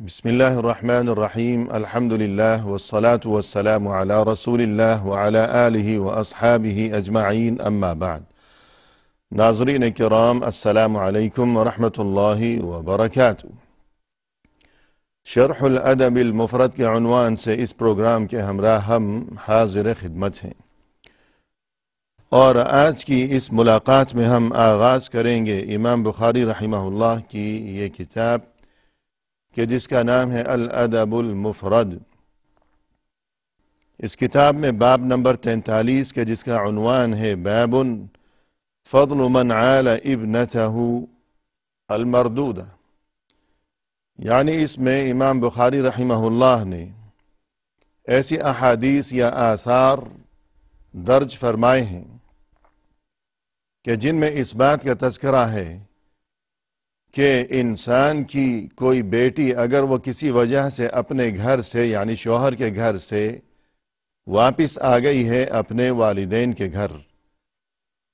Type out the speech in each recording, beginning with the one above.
بسم الله الرحمن الرحیم الحمد للہ والصلاة والسلام علی رسول اللہ وعلی آلہ واصحابہ اجمعین اما بعد۔ ناظرین کرام، السلام علیکم ورحمۃ اللہ وبرکاتہ۔ شرح الادب المفرد کے عنوان سے اس پروگرام کے ہمراہ ہم حاضر خدمت ہیں، اور آج کی اس ملاقات میں ہم آغاز کریں گے امام بخاری رحمہ اللہ کی یہ کتاب کہ جس کا نام ہے الادب المفرد۔ اس کتاب میں باب نمبر 43 کے جس کا عنوان ہے باب فضل من عال ابنتہ المردودہ، یعنی اس میں امام بخاری رحمہ اللہ نے ایسی احادیث یا آثار درج فرمائے ہیں کہ جن میں اس بات کا تذکرہ ہے کہ انسان کی کوئی بیٹی اگر وہ کسی وجہ سے اپنے گھر سے یعنی شوہر کے گھر سے واپس آ گئی ہے اپنے والدین کے گھر،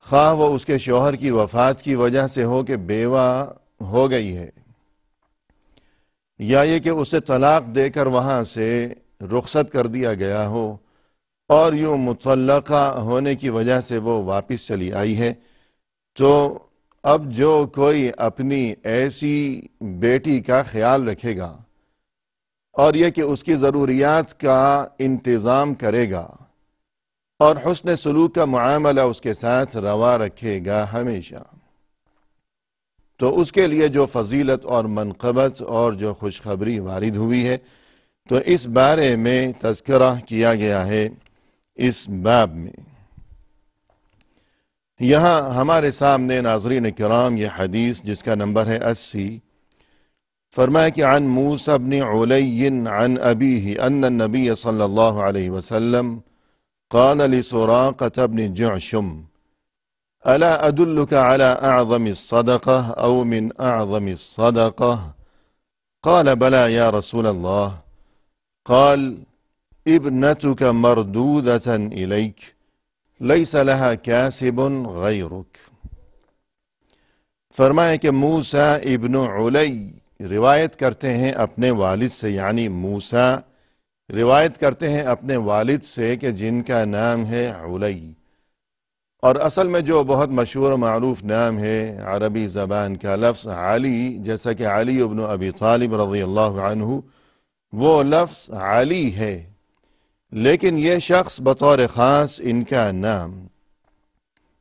خواہ وہ اس کے شوہر کی وفات کی وجہ سے ہو کہ بیوہ ہو گئی ہے، یا یہ کہ اسے طلاق دے کر وہاں سے رخصت کر دیا گیا ہو اور یوں مطلقہ ہونے کی وجہ سے وہ واپس چلی آئی ہے، تو اب جو کوئی اپنی ایسی بیٹی کا خیال رکھے گا اور یہ کہ اس کی ضروریات کا انتظام کرے گا اور حسن سلوک کا معاملہ اس کے ساتھ روا رکھے گا ہمیشہ، تو اس کے لیے جو فضیلت اور منقبت اور جو خوشخبری وارد ہوئی ہے تو اس بارے میں تذکرہ کیا گیا ہے اس باب میں۔ یہاں ہمارے سامنے ناظرین کرام یہ حدیث جس کا نمبر ہے 80، فرمایا کہ عن موسیٰ بن علی عن ابیہ ان النبی صلی اللہ علیہ وسلم قال لسراقة بن جعشم الا ادلك على اعظم الصدقة او من اعظم الصدقة قال بلى يا رسول الله قال ابنتك مردودة اليك لیس لہا کاسب غیرک۔ فرمائے کہ موسیٰ ابن علی روایت کرتے ہیں اپنے والد سے، یعنی موسیٰ روایت کرتے ہیں اپنے والد سے کہ جن کا نام ہے علی، اور اصل میں جو بہت مشہور و معروف نام ہے عربی زبان کا لفظ علی، جیسا کہ علی ابن ابی طالب رضی اللہ عنہ، وہ لفظ علی ہے، لیکن یہ شخص بطور خاص ان کا نام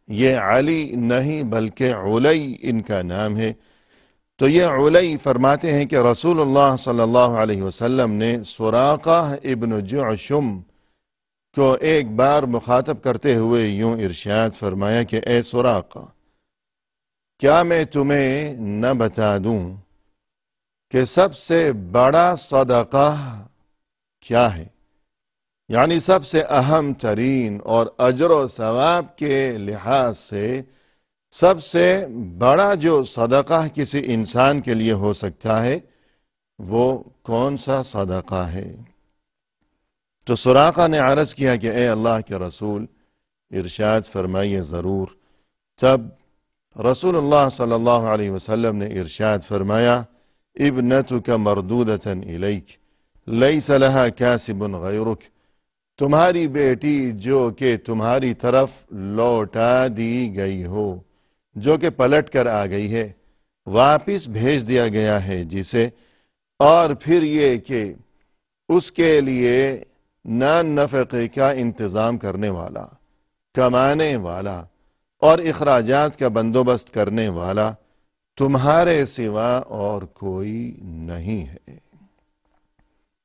یہ علی نہیں بلکہ علی ان کا نام ہے۔ تو یہ علی فرماتے ہیں کہ رسول اللہ صلی اللہ علیہ وسلم نے سراقہ ابن جعشم کو ایک بار مخاطب کرتے ہوئے یوں ارشاد فرمایا کہ اے سراقہ، کیا میں تمہیں نہ بتا دوں کہ سب سے بڑا صدقہ کیا ہے، یعنی سب سے اہم ترین اور اجر و ثواب کے لحاظ سے سب سے بڑا جو صدقہ کسی انسان کے لیے ہو سکتا ہے وہ کون سا صدقہ ہے؟ تو سراقہ نے عرض کیا کہ اے اللہ کے رسول، ارشاد فرمائیے ضرور۔ تب رسول اللہ صلی اللہ علیہ وسلم نے ارشاد فرمایا ابنتک مردودۃ الیک لیس لہا کاسب غیرک، تمہاری بیٹی جو کہ تمہاری طرف لوٹا دی گئی ہو، جو کہ پلٹ کر آ گئی ہے، واپس بھیج دیا گیا ہے جسے، اور پھر یہ کہ اس کے لیے نان نفقے کا انتظام کرنے والا، کمانے والا اور اخراجات کا بندوبست کرنے والا تمہارے سوا اور کوئی نہیں ہے،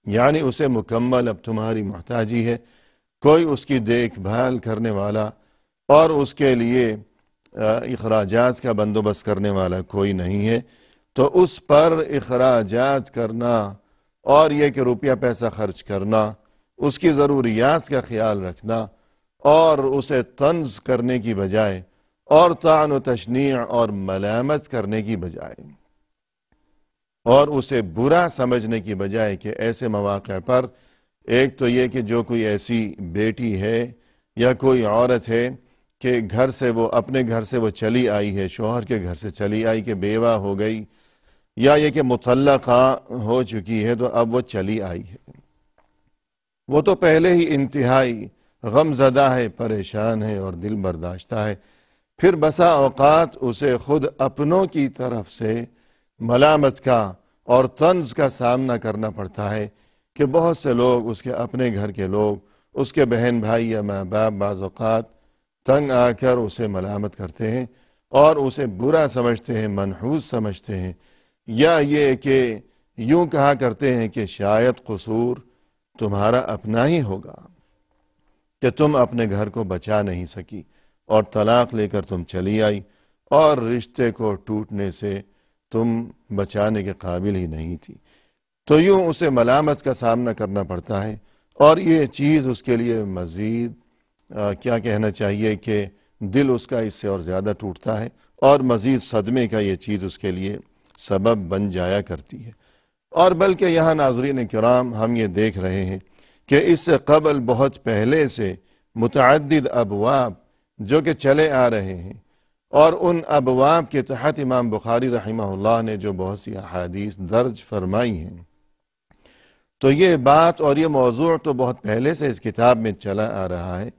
یعنی اسے مکمل اب تمہاری محتاجی ہے، کوئی اس کی دیکھ بھال کرنے والا اور اس کے لیے اخراجات کا بندوبست کرنے والا کوئی نہیں ہے، تو اس پر اخراجات کرنا اور یہ کہ روپیہ پیسہ خرچ کرنا، اس کی ضروریات کا خیال رکھنا اور اسے طنز کرنے کی بجائے اور طعن و تشنیع اور ملامت کرنے کی بجائے اور اسے برا سمجھنے کی بجائے کہ ایسے مواقع پر ایک تو یہ کہ جو کوئی ایسی بیٹی ہے یا کوئی عورت ہے کہ گھر سے وہ اپنے گھر سے وہ چلی آئی ہے، شوہر کے گھر سے چلی آئی کہ بیوہ ہو گئی، یا یہ کہ مطلقہ ہو چکی ہے تو اب وہ چلی آئی ہے، وہ تو پہلے ہی انتہائی غم زدہ ہے، پریشان ہے اور دل برداشتہ ہے، پھر بسا اوقات اسے خود اپنوں کی طرف سے ملامت کا اور طنز کا سامنا کرنا پڑتا ہے کہ بہت سے لوگ، اس کے اپنے گھر کے لوگ، اس کے بہن بھائی یا ماں باپ بعض اوقات تنگ آ کر اسے ملامت کرتے ہیں اور اسے برا سمجھتے ہیں، منحوس سمجھتے ہیں، یا یہ کہ یوں کہا کرتے ہیں کہ شاید قصور تمہارا اپنا ہی ہوگا کہ تم اپنے گھر کو بچا نہیں سکی اور طلاق لے کر تم چلی آئی اور رشتے کو ٹوٹنے سے تم بچانے کے قابل ہی نہیں تھی، تو یوں اسے ملامت کا سامنا کرنا پڑتا ہے، اور یہ چیز اس کے لیے مزید کیا کہنا چاہیے کہ دل اس کا اس سے اور زیادہ ٹوٹتا ہے اور مزید صدمے کا یہ چیز اس کے لیے سبب بن جایا کرتی ہے۔ اور بلکہ یہاں ناظرین کرام ہم یہ دیکھ رہے ہیں کہ اس سے قبل بہت پہلے سے متعدد ابواب جو کہ چلے آ رہے ہیں، اور ان ابواب کے تحت امام بخاری رحمہ اللہ نے جو بہت سی احادیث درج فرمائی ہیں، تو یہ بات اور یہ موضوع تو بہت پہلے سے اس کتاب میں چلا آ رہا ہے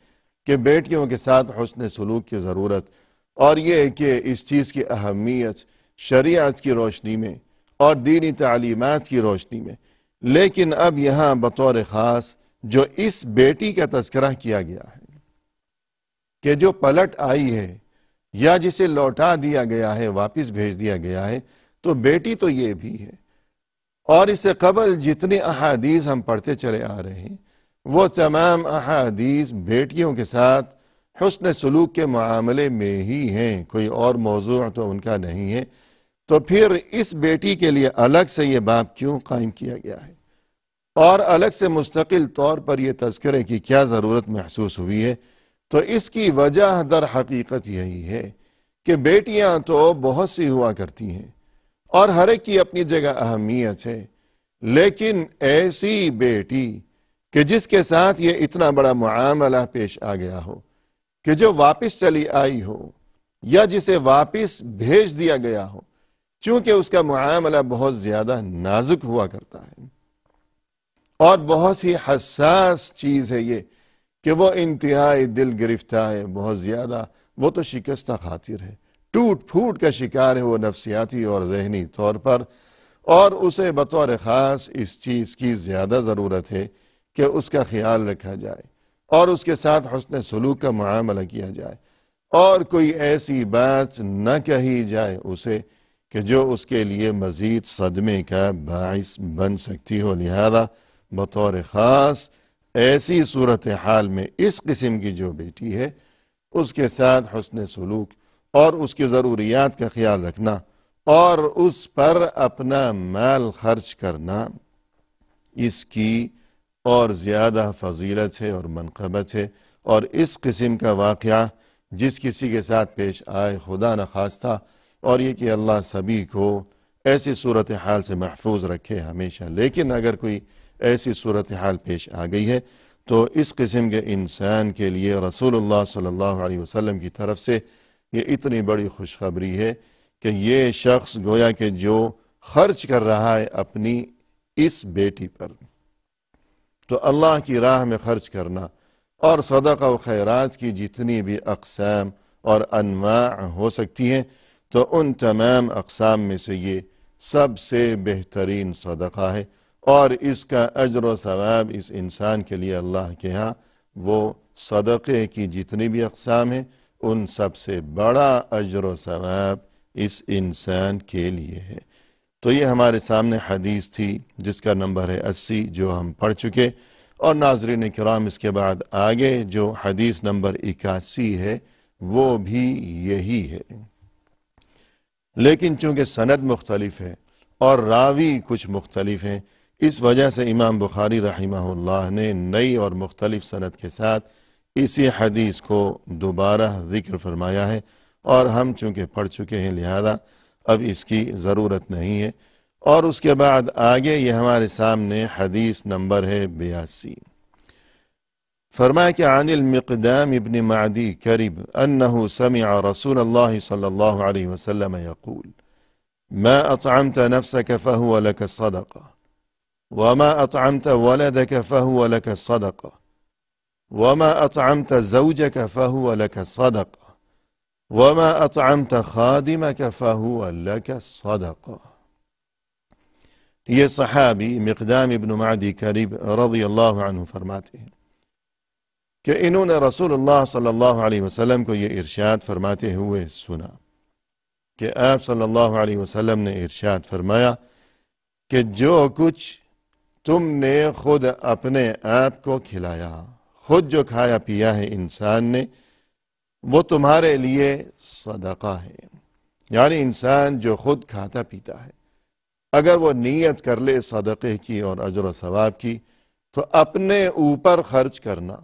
کہ بیٹیوں کے ساتھ حسن سلوک کی ضرورت، اور یہ کہ اس چیز کی اہمیت شریعت کی روشنی میں اور دینی تعلیمات کی روشنی میں، لیکن اب یہاں بطور خاص جو اس بیٹی کا تذکرہ کیا گیا ہے کہ جو پلٹ آئی ہے یا جسے لوٹا دیا گیا ہے، واپس بھیج دیا گیا ہے، تو بیٹی تو یہ بھی ہے۔ اور اس سے قبل جتنی احادیث ہم پڑھتے چلے آ رہے ہیں وہ تمام احادیث بیٹیوں کے ساتھ حسن سلوک کے معاملے میں ہی ہیں، کوئی اور موضوع تو ان کا نہیں ہے، تو پھر اس بیٹی کے لیے الگ سے یہ باب کیوں قائم کیا گیا ہے اور الگ سے مستقل طور پر یہ تذکرے کی کیا ضرورت محسوس ہوئی ہے؟ تو اس کی وجہ در حقیقت یہی ہے کہ بیٹیاں تو بہت سی ہوا کرتی ہیں اور ہر ایک کی اپنی جگہ اہمیت ہے، لیکن ایسی بیٹی کہ جس کے ساتھ یہ اتنا بڑا معاملہ پیش آ گیا ہو کہ جو واپس چلی آئی ہو یا جسے واپس بھیج دیا گیا ہو، چونکہ اس کا معاملہ بہت زیادہ نازک ہوا کرتا ہے اور بہت ہی حساس چیز ہے یہ کہ وہ انتہائی دل گرفتہ ہے، بہت زیادہ وہ تو شکستہ خاطر ہے، ٹوٹ پھوٹ کا شکار ہے وہ نفسیاتی اور ذہنی طور پر، اور اسے بطور خاص اس چیز کی زیادہ ضرورت ہے کہ اس کا خیال رکھا جائے اور اس کے ساتھ حسن سلوک کا معاملہ کیا جائے اور کوئی ایسی بات نہ کہی جائے اسے کہ جو اس کے لیے مزید صدمے کا باعث بن سکتی ہو۔ لہذا بطور خاص ایسی صورتحال میں اس قسم کی جو بیٹی ہے اس کے ساتھ حسن سلوک اور اس کی ضروریات کا خیال رکھنا اور اس پر اپنا مال خرچ کرنا، اس کی اور زیادہ فضیلت ہے اور منقبت ہے، اور اس قسم کا واقعہ جس کسی کے ساتھ پیش آئے، خدا نخواستہ، اور یہ کہ اللہ سبھی کو ایسی صورتحال سے محفوظ رکھے ہمیشہ، لیکن اگر کوئی ایسی صورتحال پیش آ گئی ہے تو اس قسم کے انسان کے لیے رسول اللہ صلی اللہ علیہ وسلم کی طرف سے یہ اتنی بڑی خوشخبری ہے کہ یہ شخص گویا کہ جو خرچ کر رہا ہے اپنی اس بیٹی پر، تو اللہ کی راہ میں خرچ کرنا اور صدقہ و خیرات کی جتنی بھی اقسام اور انواع ہو سکتی ہیں، تو ان تمام اقسام میں سے یہ سب سے بہترین صدقہ ہے، اور اس کا اجر و ثواب اس انسان کے لیے اللہ کے ہاں وہ صدقے کی جتنی بھی اقسام ہیں ان سب سے بڑا اجر و ثواب اس انسان کے لیے ہے۔ تو یہ ہمارے سامنے حدیث تھی جس کا نمبر ہے 80، جو ہم پڑھ چکے، اور ناظرین کرام اس کے بعد آگے جو حدیث نمبر 81 ہے وہ بھی یہی ہے، لیکن چونکہ سند مختلف ہے اور راوی کچھ مختلف ہیں، اس وجہ سے امام بخاری رحمہ اللہ نے نئی اور مختلف سند کے ساتھ اسی حدیث کو دوبارہ ذکر فرمایا ہے، اور ہم چونکہ پڑھ چکے ہیں لہذا اب اس کی ضرورت نہیں ہے۔ اور اس کے بعد آگے یہ ہمارے سامنے حدیث نمبر ہے 82۔ فرمایا کہ عن المقدام ابن معدی کرب انه سمع رسول اللہ صلی اللہ علیہ وسلم یقول ما أطعمت نفسك فهو لك الصدقة وما أطعمت ولدك فهو لك الصدقة وما أطعمت زوجك فهو لك الصدقة وما أطعمت خادمك فهو لك الصدقة. یہ صحابی مقدام ابن معدی کریب رضی اللہ عنہ فرماتے ہیں کہ انہوں نے رسول اللہ صلی اللہ علیہ وسلم کو یہ ارشاد فرماتے ہوئے سنا کہ آپ صلی اللہ علیہ وسلم نے ارشاد فرمایا کہ جو کچھ تم نے خود اپنے آپ کو کھلایا، خود جو کھایا پیا ہے انسان نے، وہ تمہارے لیے صدقہ ہے. یعنی انسان جو خود کھاتا پیتا ہے اگر وہ نیت کر لے صدقے کی اور اجر و ثواب کی تو اپنے اوپر خرچ کرنا،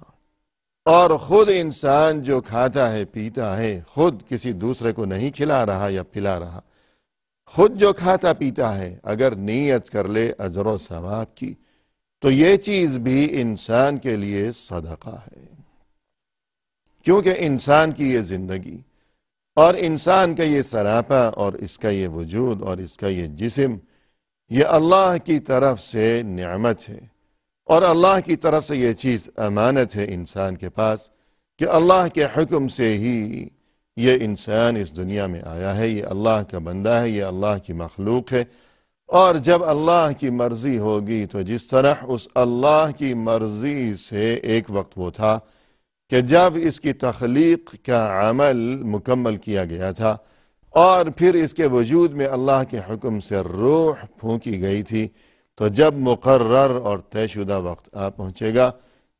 اور خود انسان جو کھاتا ہے پیتا ہے خود کسی دوسرے کو نہیں کھلا رہا یا پلا رہا، خود جو کھاتا پیتا ہے اگر نیت کر لے اجر و ثواب کی تو یہ چیز بھی انسان کے لیے صدقہ ہے. کیونکہ انسان کی یہ زندگی اور انسان کا یہ سراپا اور اس کا یہ وجود اور اس کا یہ جسم، یہ اللہ کی طرف سے نعمت ہے، اور اللہ کی طرف سے یہ چیز امانت ہے انسان کے پاس کہ اللہ کے حکم سے ہی یہ انسان اس دنیا میں آیا ہے، یہ اللہ کا بندہ ہے، یہ اللہ کی مخلوق ہے. اور جب اللہ کی مرضی ہوگی تو جس طرح اس اللہ کی مرضی سے ایک وقت وہ تھا کہ جب اس کی تخلیق کا عمل مکمل کیا گیا تھا اور پھر اس کے وجود میں اللہ کے حکم سے روح پھونکی گئی تھی، تو جب مقرر اور طے شدہ وقت آ پہنچے گا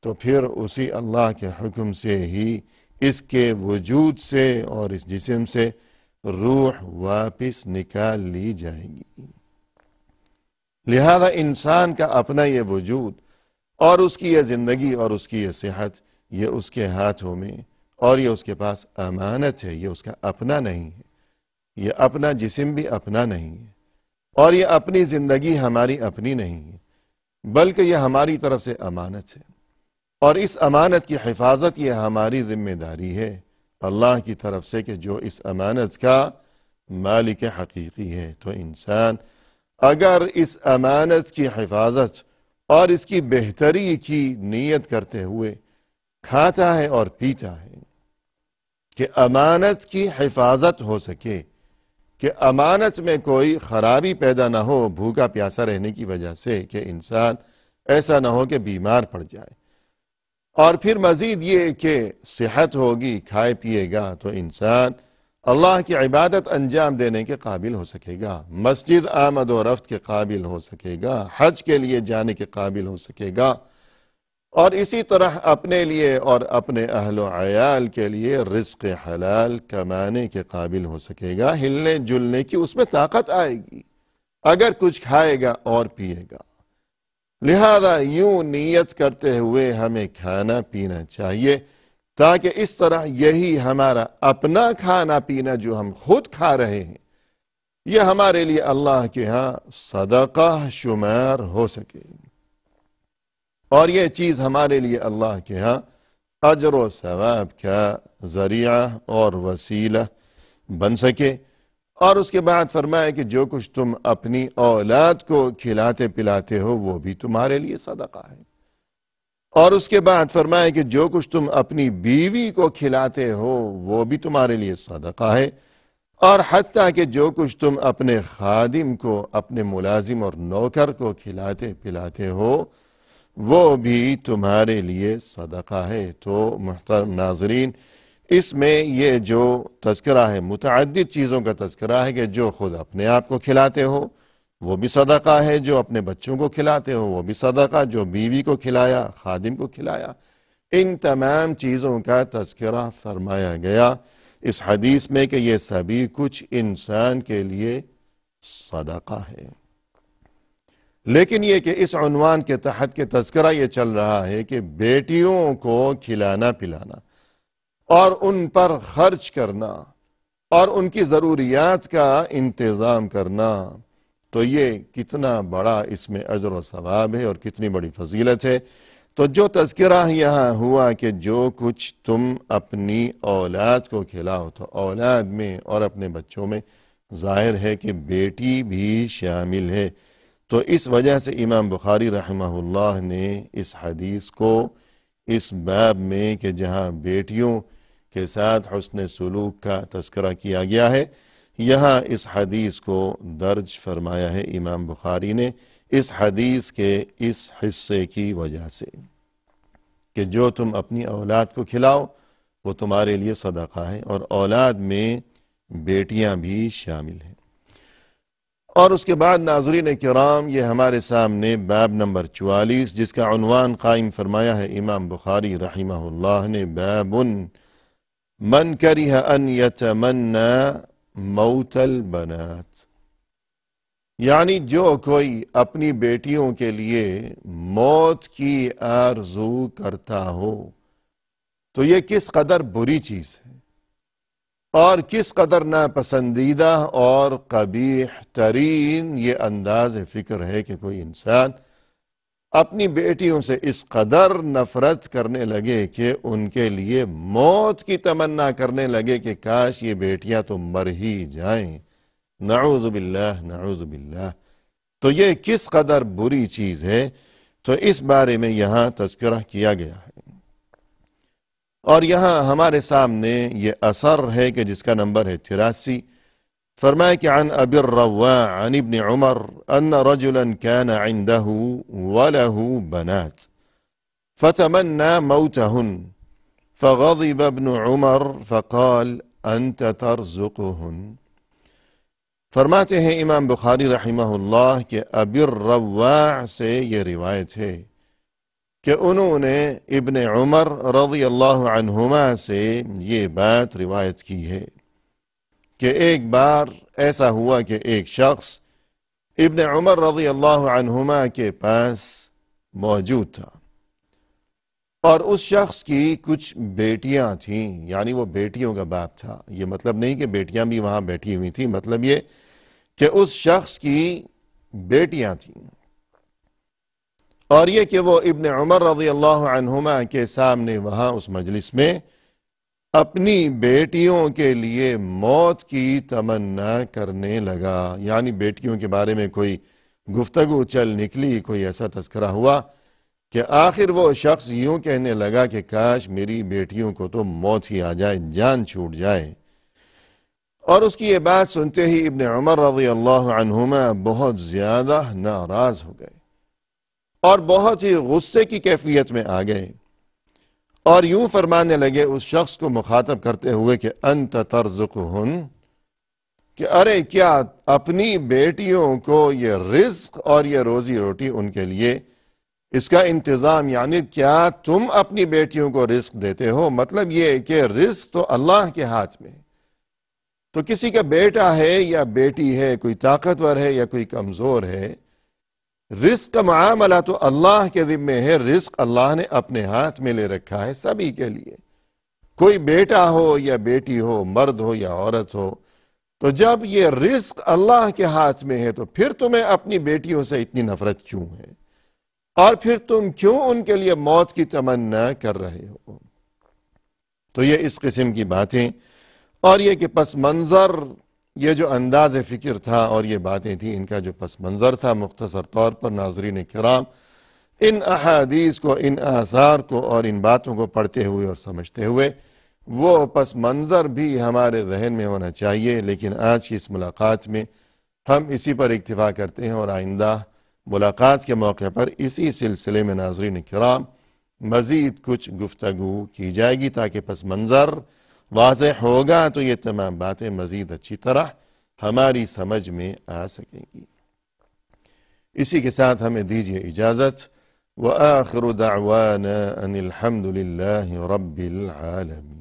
تو پھر اسی اللہ کے حکم سے ہی اس کے وجود سے اور اس جسم سے روح واپس نکال لی جائے گی. لہذا انسان کا اپنا یہ وجود اور اس کی یہ زندگی اور اس کی یہ صحت، یہ اس کے ہاتھوں میں اور یہ اس کے پاس امانت ہے، یہ اس کا اپنا نہیں ہے. یہ اپنا جسم بھی اپنا نہیں ہے اور یہ اپنی زندگی ہماری اپنی نہیں ہے، بلکہ یہ ہماری طرف سے امانت ہے، اور اس امانت کی حفاظت یہ ہماری ذمہ داری ہے اللہ کی طرف سے کہ جو اس امانت کا مالک حقیقی ہے. تو انسان اگر اس امانت کی حفاظت اور اس کی بہتری کی نیت کرتے ہوئے کھاتا ہے اور پیتا ہے کہ امانت کی حفاظت ہو سکے، کہ امانت میں کوئی خرابی پیدا نہ ہو بھوکا پیاسا رہنے کی وجہ سے، کہ انسان ایسا نہ ہو کہ بیمار پڑ جائے، اور پھر مزید یہ کہ صحت ہوگی، کھائے پیے گا تو انسان اللہ کی عبادت انجام دینے کے قابل ہو سکے گا، مسجد آمد و رفت کے قابل ہو سکے گا، حج کے لیے جانے کے قابل ہو سکے گا، اور اسی طرح اپنے لیے اور اپنے اہل و عیال کے لیے رزق حلال کمانے کے قابل ہو سکے گا. ہلنے جلنے کی اس میں طاقت آئے گی اگر کچھ کھائے گا اور پیے گا. لہذا یوں نیت کرتے ہوئے ہمیں کھانا پینا چاہیے تاکہ اس طرح یہی ہمارا اپنا کھانا پینا جو ہم خود کھا رہے ہیں یہ ہمارے لیے اللہ کے ہاں صدقہ شمار ہو سکے، اور یہ چیز ہمارے لیے اللہ کے ہاں اجر و ثواب کا ذریعہ اور وسیلہ بن سکے. اور اس کے بعد فرمایا کہ جو کچھ تم اپنی اولاد کو کھلاتے پلاتے ہو وہ بھی تمہارے لیے صدقہ ہے. اور اس کے بعد فرمایا کہ جو کچھ تم اپنی بیوی کو کھلاتے ہو وہ بھی تمہارے لیے صدقہ ہے. اور حتیٰ کہ جو کچھ تم اپنے خادم کو، اپنے ملازم اور نوکر کو کھلاتے پلاتے ہو وہ بھی تمہارے لیے صدقہ ہے. تو محترم ناظرین، اس میں یہ جو تذکرہ ہے متعدد چیزوں کا تذکرہ ہے کہ جو خود اپنے آپ کو کھلاتے ہو وہ بھی صدقہ ہے، جو اپنے بچوں کو کھلاتے ہو وہ بھی صدقہ، جو بیوی کو کھلایا، خادم کو کھلایا، ان تمام چیزوں کا تذکرہ فرمایا گیا اس حدیث میں کہ یہ سبھی کچھ انسان کے لیے صدقہ ہے. لیکن یہ کہ اس عنوان کے تحت کے تذکرہ یہ چل رہا ہے کہ بیٹیوں کو کھلانا پلانا اور ان پر خرچ کرنا اور ان کی ضروریات کا انتظام کرنا، تو یہ کتنا بڑا اس میں اجر و ثواب ہے اور کتنی بڑی فضیلت ہے. تو جو تذکرہ یہاں ہوا کہ جو کچھ تم اپنی اولاد کو کھلاؤ، تو اولاد میں اور اپنے بچوں میں ظاہر ہے کہ بیٹی بھی شامل ہے۔ تو اس وجہ سے امام بخاری رحمہ اللہ نے اس حدیث کو اس باب میں کہ جہاں بیٹیوں کے ساتھ حسن سلوک کا تذکرہ کیا گیا ہے، یہاں اس حدیث کو درج فرمایا ہے امام بخاری نے اس حدیث کے اس حصے کی وجہ سے کہ جو تم اپنی اولاد کو کھلاؤ وہ تمہارے لیے صدقہ ہے، اور اولاد میں بیٹیاں بھی شامل ہیں۔ اور اس کے بعد ناظرین کرام، یہ ہمارے سامنے باب نمبر 44 جس کا عنوان قائم فرمایا ہے امام بخاری رحمہ اللہ نے، باب من کرہ ان یتمنى موت البنات، یعنی جو کوئی اپنی بیٹیوں کے لیے موت کی آرزو کرتا ہو تو یہ کس قدر بری چیز ہے اور کس قدر ناپسندیدہ اور قبیح ترین یہ انداز فکر ہے کہ کوئی انسان اپنی بیٹیوں سے اس قدر نفرت کرنے لگے کہ ان کے لیے موت کی تمنا کرنے لگے کہ کاش یہ بیٹیاں تو مر ہی جائیں، نعوذ باللہ نعوذ باللہ۔ تو یہ کس قدر بری چیز ہے، تو اس بارے میں یہاں تذکرہ کیا گیا ہے، اور یہاں ہمارے سامنے یہ اثر ہے کہ جس کا نمبر ہے 83۔ فرمایا کہ عن ابی الرواع عن ابن عمر ان رجلا كان عنده وله بنات فتمنى موتهن فغضب ابن عمر فقال انت ترزقهن۔ فرماتے ہیں امام بخاری رحمہ اللہ کہ ابی الرواع سے یہ روایت ہے کہ انہوں نے ابن عمر رضی اللہ عنہما سے یہ بات روایت کی ہے کہ ایک بار ایسا ہوا کہ ایک شخص ابن عمر رضی اللہ عنہما کے پاس موجود تھا، اور اس شخص کی کچھ بیٹیاں تھیں، یعنی وہ بیٹیوں کا باپ تھا۔ یہ مطلب نہیں کہ بیٹیاں بھی وہاں بیٹھی ہوئی تھیں، مطلب یہ کہ اس شخص کی بیٹیاں تھیں، اور یہ کہ وہ ابن عمر رضی اللہ عنہما کے سامنے وہاں اس مجلس میں اپنی بیٹیوں کے لیے موت کی تمنا کرنے لگا، یعنی بیٹیوں کے بارے میں کوئی گفتگو چل نکلی، کوئی ایسا تذکرہ ہوا کہ آخر وہ شخص یوں کہنے لگا کہ کاش میری بیٹیوں کو تو موت ہی آ جائے، جان چھوٹ جائے۔ اور اس کی یہ بات سنتے ہی ابن عمر رضی اللہ عنہما بہت زیادہ ناراض ہو گئے اور بہت ہی غصے کی کیفیت میں آ گئے، اور یوں فرمانے لگے اس شخص کو مخاطب کرتے ہوئے کہ انت ترزقہن، کہ ارے کیا اپنی بیٹیوں کو یہ رزق اور یہ روزی روٹی ان کے لیے اس کا انتظام، یعنی کیا تم اپنی بیٹیوں کو رزق دیتے ہو؟ مطلب یہ کہ رزق تو اللہ کے ہاتھ میں، تو کسی کا بیٹا ہے یا بیٹی ہے، کوئی طاقتور ہے یا کوئی کمزور ہے، رزق کا معاملہ تو اللہ کے ذمے ہے، رزق اللہ نے اپنے ہاتھ میں لے رکھا ہے سبھی کے لیے، کوئی بیٹا ہو یا بیٹی ہو، مرد ہو یا عورت ہو۔ تو جب یہ رزق اللہ کے ہاتھ میں ہے تو پھر تمہیں اپنی بیٹیوں سے اتنی نفرت کیوں ہے، اور پھر تم کیوں ان کے لیے موت کی تمنا کر رہے ہو؟ تو یہ اس قسم کی باتیں اور یہ کہ پس منظر، یہ جو انداز فکر تھا اور یہ باتیں تھیں، ان کا جو پس منظر تھا، مختصر طور پر ناظرین کرام ان احادیث کو، ان آثار کو اور ان باتوں کو پڑھتے ہوئے اور سمجھتے ہوئے وہ پس منظر بھی ہمارے ذہن میں ہونا چاہیے۔ لیکن آج کی اس ملاقات میں ہم اسی پر اکتفا کرتے ہیں، اور آئندہ ملاقات کے موقع پر اسی سلسلے میں ناظرین کرام مزید کچھ گفتگو کی جائے گی، تاکہ پس منظر واضح ہوگا تو یہ تمام باتیں مزید اچھی طرح ہماری سمجھ میں آ سکیں گی۔ اسی کے ساتھ ہمیں دیجیے اجازت، وآخر دعوانا ان الحمد للہ رب العالمین۔